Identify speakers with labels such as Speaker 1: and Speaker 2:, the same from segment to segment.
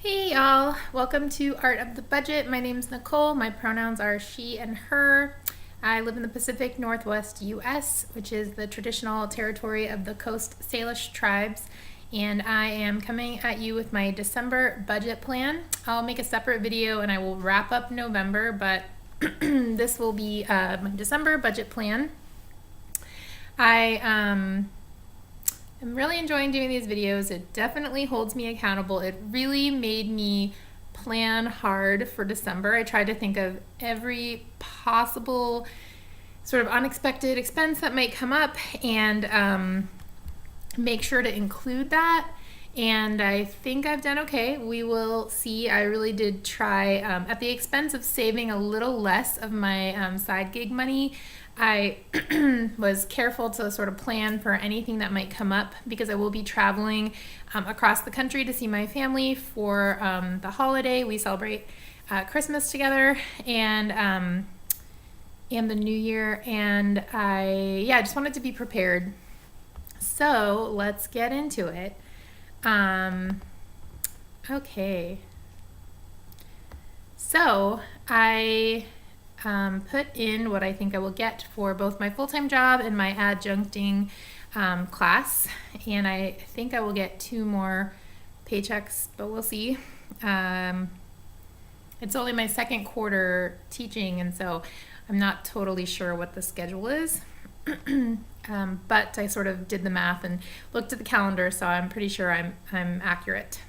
Speaker 1: Hey y'all, welcome to Art of the Budget. My name's Nicole. My pronouns are she and her. I live in the Pacific Northwest US, which is the traditional territory of the Coast Salish tribes, and I am coming at you with my December budget plan. I'll make a separate video and I will wrap up November, but this will be my December budget plan. I'm really enjoying doing these videos. It definitely holds me accountable. It really made me plan hard for December. I tried to think of every possible sort of unexpected expense that might come up and make sure to include that. And I think I've done okay. We will see. I really did try, at the expense of saving a little less of my side gig money. I was careful to sort of plan for anything that might come up because I will be traveling across the country to see my family for the holiday. We celebrate Christmas together and the New Year, and I just wanted to be prepared. So let's get into it. Okay. So I put in what I think I will get for both my full-time job and my adjuncting class, and I think I will get 2 more paychecks, but we'll see. It's only my second quarter teaching, and so I'm not totally sure what the schedule is. But I sort of did the math and looked at the calendar, so I'm pretty sure I'm accurate.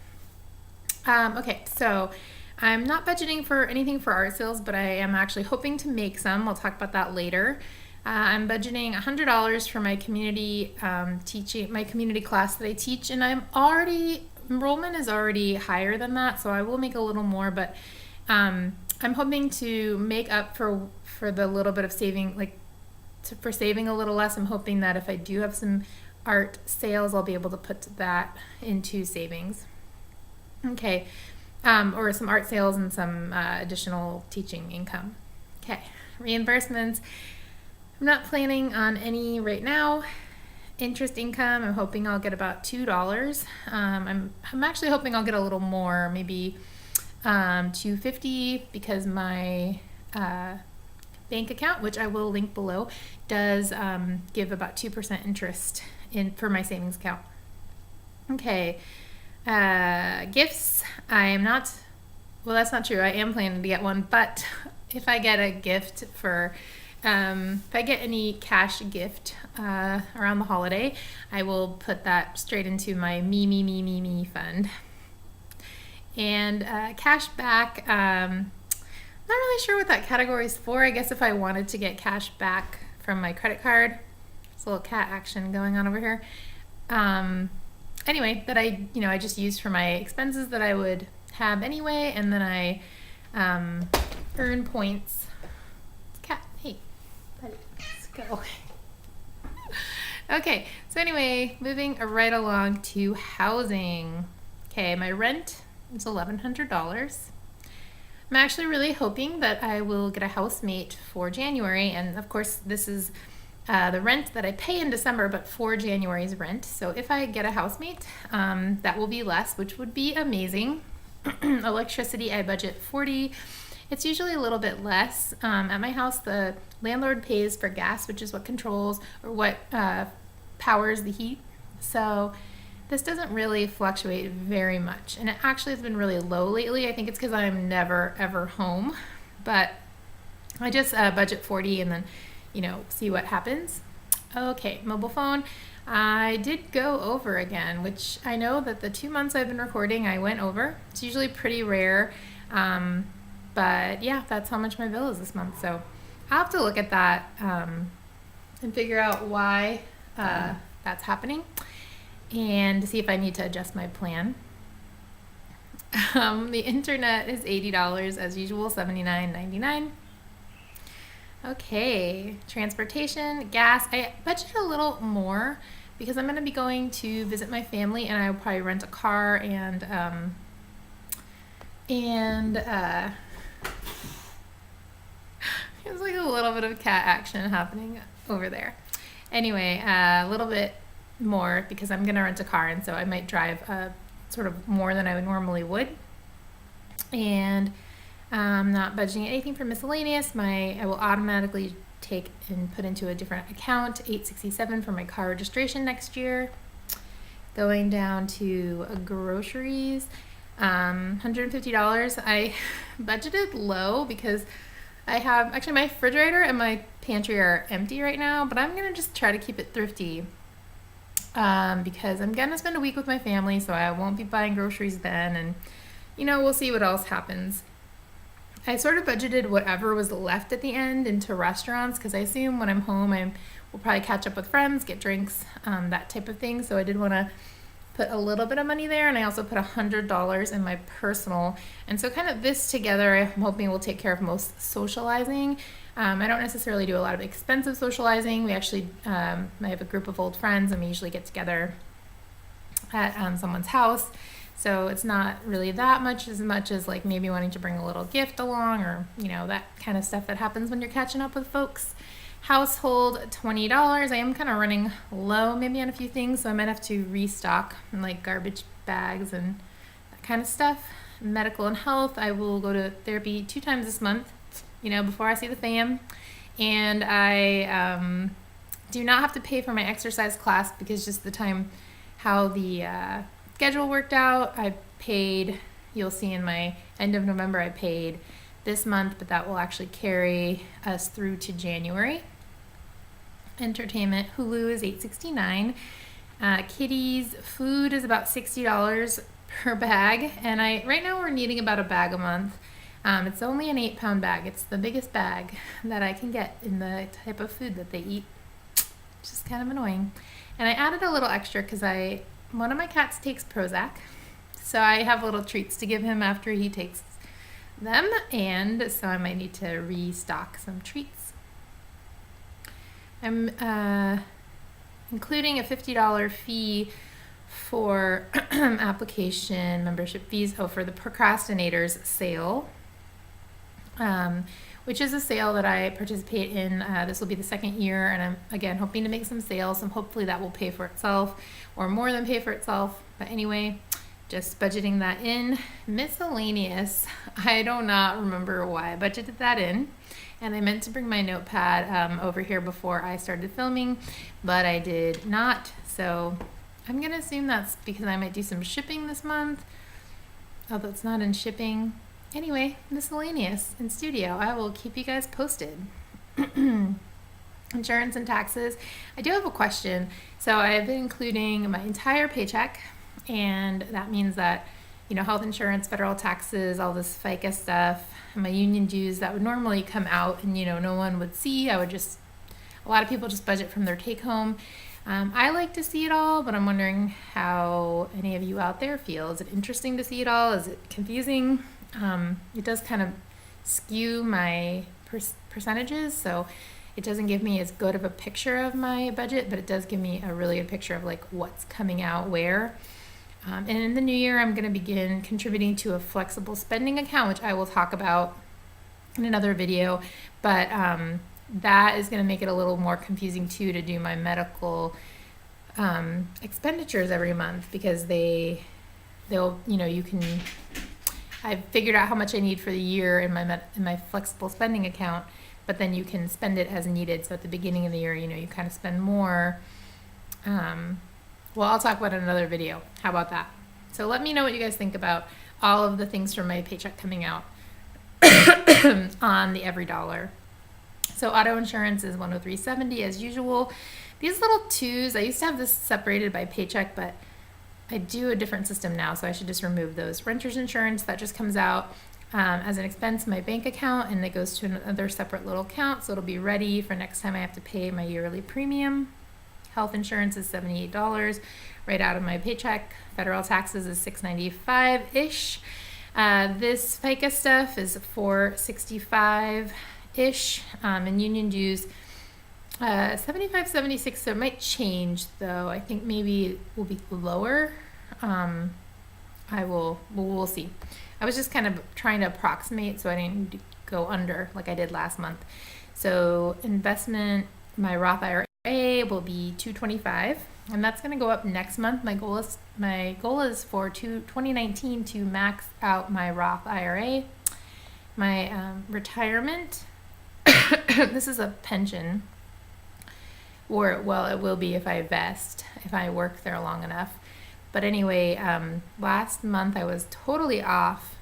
Speaker 1: Okay, so I'm not budgeting for anything for art sales, but I am actually hoping to make some. I'll talk about that later. I'm budgeting $100 for my community my community class that I teach, and enrollment is already higher than that, so I will make a little more, but I'm hoping to make up for the little bit of saving, for saving a little less. I'm hoping that if I do have some art sales, I'll be able to put that into savings. Okay. Or some art sales and some additional teaching income. Okay, reimbursements. I'm not planning on any right now. Interest income, I'm hoping I'll get about $2. I'm actually hoping I'll get a little more, maybe $2.50, because my bank account, which I will link below, does give about 2% interest for my savings account. Okay. Gifts, that's not true. I am planning to get one, but if I get a gift if I get any cash gift around the holiday, I will put that straight into my me fund. And cash back, not really sure what that category is for. I guess if I wanted to get cash back from my credit card, there's a little cat action going on over here. Anyway, that I just used for my expenses that I would have anyway, and then I earn points. Cat, hey, buddy, let's go. Okay, so anyway, moving right along to housing. Okay, my rent is $1,100. I'm actually really hoping that I will get a housemate for January, and of course this is the rent that I pay in December, but for January's rent. So if I get a housemate, that will be less, which would be amazing. Electricity, I budget $40. It's usually a little bit less. At my house, the landlord pays for gas, which is what controls or what powers the heat. So this doesn't really fluctuate very much. And it actually has been really low lately. I think it's because I'm never, ever home. But I just budget $40 and then see what happens. Okay, mobile phone. I did go over again, which I know that the 2 months I've been recording, I went over. It's usually pretty rare, but yeah, that's how much my bill is this month. So I'll have to look at that and figure out why that's happening and to see if I need to adjust my plan. The internet is $80 as usual, $79.99. Okay, transportation, gas. I budget a little more because I'm going to be going to visit my family, and I'll probably rent a car and there's like a little bit of cat action happening over there. Anyway, a little bit more because I'm going to rent a car, and so I might drive sort of more than I would normally would. And I'm not budgeting anything for miscellaneous. I will automatically take and put into a different account, $867 for my car registration next year. Going down to groceries, $150. I budgeted low because I have, actually my refrigerator and my pantry are empty right now, but I'm gonna just try to keep it thrifty because I'm gonna spend a week with my family, so I won't be buying groceries then, and we'll see what else happens. I sort of budgeted whatever was left at the end into restaurants because I assume when I'm home we'll probably catch up with friends, get drinks, that type of thing. So I did want to put a little bit of money there, and I also put $100 in my personal. And so kind of this together, I'm hoping will take care of most socializing. I don't necessarily do a lot of expensive socializing. We actually, I have a group of old friends, and we usually get together at someone's house. So it's not really that much as like maybe wanting to bring a little gift along, or that kind of stuff that happens when you're catching up with folks. Household, $20. I am kind of running low maybe on a few things, so I might have to restock like garbage bags and that kind of stuff. Medical and health, I will go to therapy 2 times this month, before I see the fam. And I do not have to pay for my exercise class because just the time how the schedule worked out. I paid, you'll see in my end of November, I paid this month, but that will actually carry us through to January. Entertainment, Hulu is $869. Kitties, food is about $60 per bag, and right now we're needing about a bag a month. It's only an 8-pound bag. It's the biggest bag that I can get in the type of food that they eat. It's just kind of annoying. And I added a little extra because one of my cats takes Prozac, so I have little treats to give him after he takes them, and so I might need to restock some treats. I'm including a $50 fee for application membership fees for the procrastinators sale, which is a sale that I participate in. This will be the second year, and I'm again hoping to make some sales, and hopefully that will pay for itself or more than pay for itself. But anyway, just budgeting that in. Miscellaneous, I do not remember why I budgeted that in, and I meant to bring my notepad over here before I started filming, but I did not. So I'm gonna assume that's because I might do some shipping this month, although it's not in shipping. Anyway, miscellaneous in studio. I will keep you guys posted. Insurance and taxes. I do have a question. So I've been including my entire paycheck, and that means that, health insurance, federal taxes, all this FICA stuff, my union dues that would normally come out and, no one would see. A lot of people just budget from their take home. I like to see it all, but I'm wondering how any of you out there feel. Is it interesting to see it all? Is it confusing? It does kind of skew my percentages, so it doesn't give me as good of a picture of my budget, but it does give me a really good picture of like what's coming out where. And in the new year, I'm going to begin contributing to a flexible spending account, which I will talk about in another video, but that is going to make it a little more confusing too to do my medical expenditures every month, because they'll you can. I've figured out how much I need for the year in my flexible spending account, but then you can spend it as needed. So at the beginning of the year, you kind of spend more. Well, I'll talk about it in another video. How about that? So let me know what you guys think about all of the things from my paycheck coming out on the every dollar. So auto insurance is $103.70 as usual. These little twos, I used to have this separated by paycheck, but I do a different system now, so I should just remove those. Renter's insurance, that just comes out as an expense in my bank account, and it goes to another separate little account, so it'll be ready for next time I have to pay my yearly premium. Health insurance is $78 right out of my paycheck. Federal taxes is $695-ish. This FICA stuff is $465-ish, and union dues $75.76, so it might change though. I think maybe it will be lower. We'll see. I was just kind of trying to approximate so I didn't go under like I did last month. So investment, my Roth IRA pay will be $225, and that's going to go up next month. My goal is for 2019 to max out my Roth IRA, my retirement. This is a pension, or well, it will be if I vest, if I work there long enough. But anyway, last month I was totally off,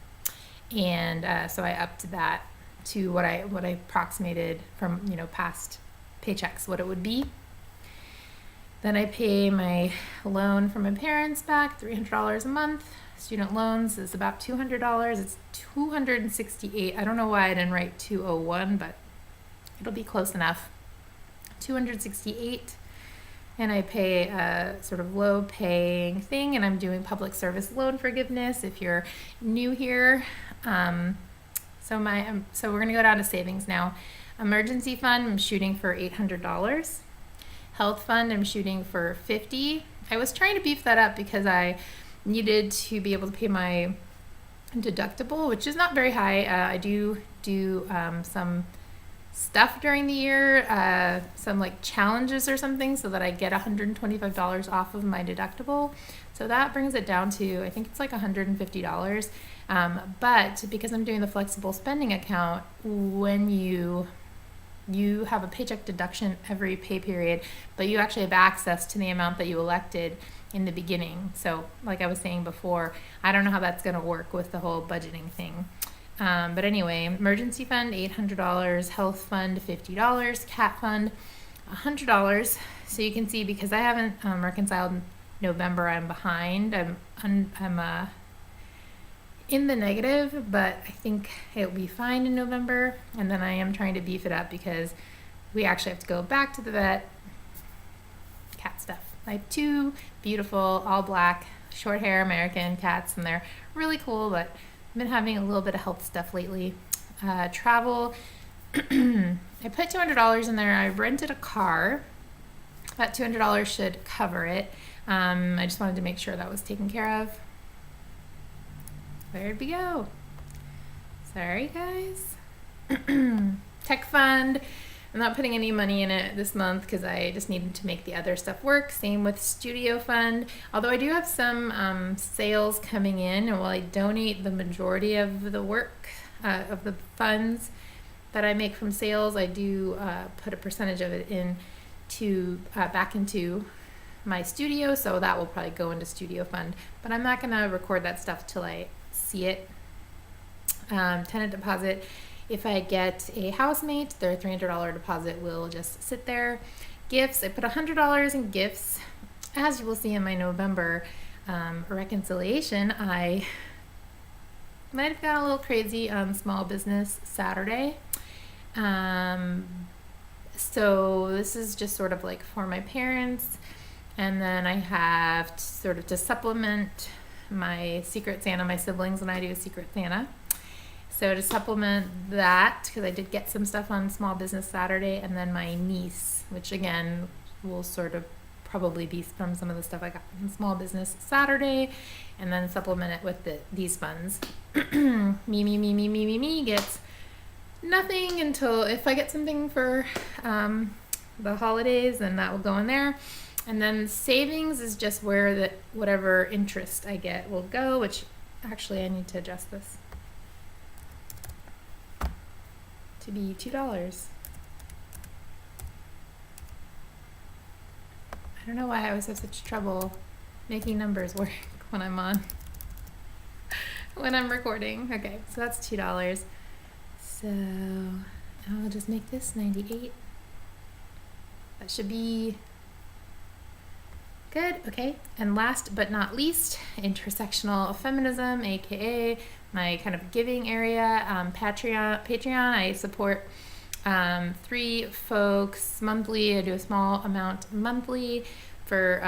Speaker 1: and so I upped that to what I approximated from past paychecks, what it would be. Then I pay my loan from my parents back, $300 a month. Student loans is about $200. It's $268. I don't know why I didn't write 201, but it'll be close enough. $268. And I pay a sort of low paying thing, and I'm doing public service loan forgiveness if you're new here. So we're gonna go down to savings now. Emergency fund, I'm shooting for $800. Health fund, I'm shooting for $50. I was trying to beef that up because I needed to be able to pay my deductible, which is not very high. I do some stuff during the year, some like challenges or something, so that I get $125 off of my deductible. So that brings it down to, I think it's like $150. But because I'm doing the flexible spending account, when you have a paycheck deduction every pay period, but you actually have access to the amount that you elected in the beginning. So like I was saying before, I don't know how that's going to work with the whole budgeting thing. But anyway, emergency fund, $800, health fund, $50, cat fund, $100. So you can see, because I haven't reconciled November, I'm behind. I'm in the negative, but I think it'll be fine in November. And then I am trying to beef it up because we actually have to go back to the vet. Cat stuff. I have two beautiful, all black, short hair American cats, and they're really cool, but I've been having a little bit of health stuff lately. Travel, I put $200 in there. I rented a car. That $200 should cover it. I just wanted to make sure that was taken care of. Where'd we go? Sorry, guys. Tech fund. I'm not putting any money in it this month because I just needed to make the other stuff work. Same with studio fund. Although I do have some sales coming in, and while I donate the majority of the work of the funds that I make from sales, I do put a percentage of it back into my studio, so that will probably go into studio fund. But I'm not going to record that stuff till I see it. Tenant deposit. If I get a housemate, their $300 deposit will just sit there. Gifts, I put $100 in gifts. As you will see in my November reconciliation, I might have gone a little crazy on Small Business Saturday. So this is just sort of like for my parents. And then I have to supplement my Secret Santa. My siblings and I do a Secret Santa. So to supplement that, because I did get some stuff on Small Business Saturday, and then my niece, which again will sort of probably be from some of the stuff I got from Small Business Saturday, and then supplement it with these funds. me gets nothing until if I get something for the holidays, then that will go in there. And then savings is just where whatever interest I get will go, which actually I need to adjust this to be $2. I don't know why I always have such trouble making numbers work when I'm recording. Okay, so that's $2. So I'll just make this 98. That should be good. Okay, and last but not least, intersectional feminism, aka my kind of giving area. Patreon. I support 3 folks monthly. I do a small amount monthly for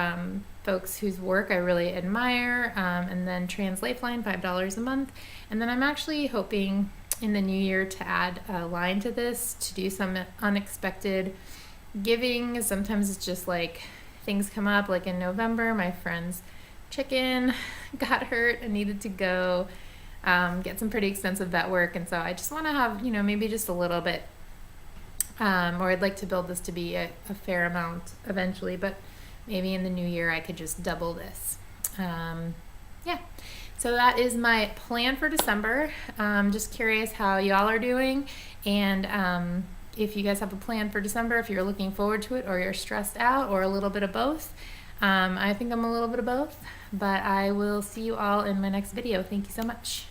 Speaker 1: folks whose work I really admire, and then Trans Lifeline, $5 a month. And then I'm actually hoping in the new year to add a line to this, to do some unexpected giving. Sometimes it's just like things come up, like in November, my friend's chicken got hurt and needed to go get some pretty extensive vet work. And so I just want to have, maybe just a little bit Or I'd like to build this to be a fair amount eventually, but maybe in the new year I could just double this. Yeah, so that is my plan for December. Just curious how y'all are doing, and if you guys have a plan for December, if you're looking forward to it or you're stressed out or a little bit of both. I think I'm a little bit of both, but I will see you all in my next video. Thank you so much.